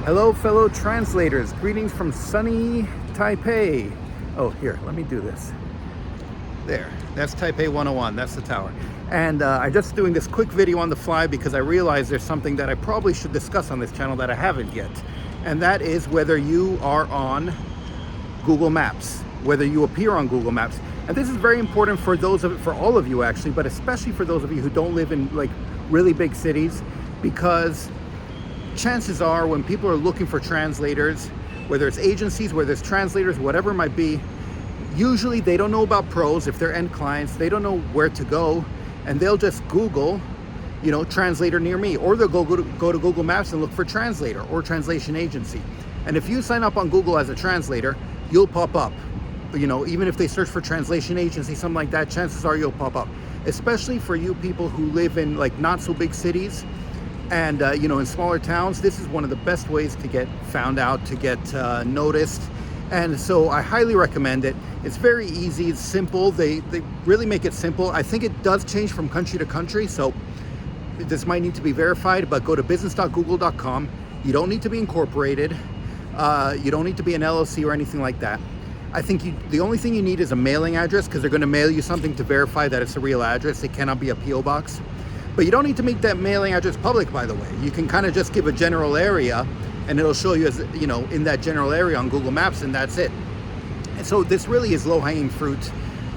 Hello, fellow translators. Greetings from sunny Taipei. Oh, here, let me do this. There, that's Taipei 101, that's the tower. And I'm just doing this quick video on the fly because I realized there's something that I probably should discuss on this channel that I haven't yet. And that is whether you are on Google Maps, whether you appear on Google Maps. And this is very important for all of you actually, but especially for those of you who don't live in like really big cities, because chances are when people are looking for translators, whether it's agencies, whether it's translators, whatever it might be, usually they don't know about pros. If they're end clients, they don't know where to go, and they'll just Google, translator near me, or they'll go to Google Maps and look for translator or translation agency. And if you sign up on Google as a translator, you'll pop up. Even if they search for translation agency, something like that, chances are you'll pop up. Especially for you people who live in like not so big cities and in smaller towns, this is one of the best ways to get found out, to get noticed. And so I highly recommend it. It's very easy, it's simple. They really make it simple. I think it does change from country to country, so this might need to be verified, but go to business.google.com. You don't need to be incorporated. You don't need to be an LLC or anything like that. I think the only thing you need is a mailing address, because they're going to mail you something to verify that it's a real address. It cannot be a PO box. But you don't need to make that mailing address public, by the way. You can kind of just give a general area, and it'll show you as in that general area on Google Maps, and that's it. And so this really is low-hanging fruit,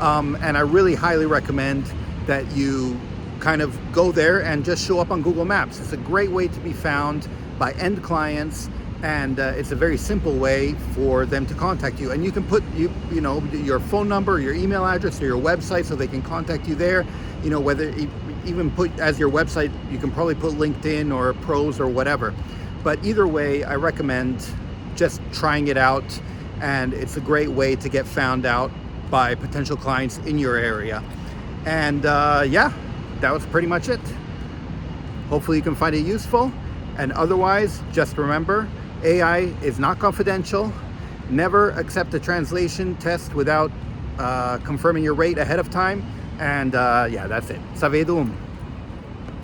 and I really highly recommend that you kind of go there and just show up on Google Maps. It's a great way to be found by end clients, and it's a very simple way for them to contact you. And you can put your phone number, your email address, or your website, so they can contact you there. Whether even put as your website, you can probably put LinkedIn or Pros or whatever. But either way, I recommend just trying it out, and it's a great way to get found out by potential clients in your area. And yeah, that was pretty much it. Hopefully you can find it useful, and otherwise, just remember, AI is not confidential. Never accept a translation test without confirming your rate ahead of time. And yeah, that's it. Savedum.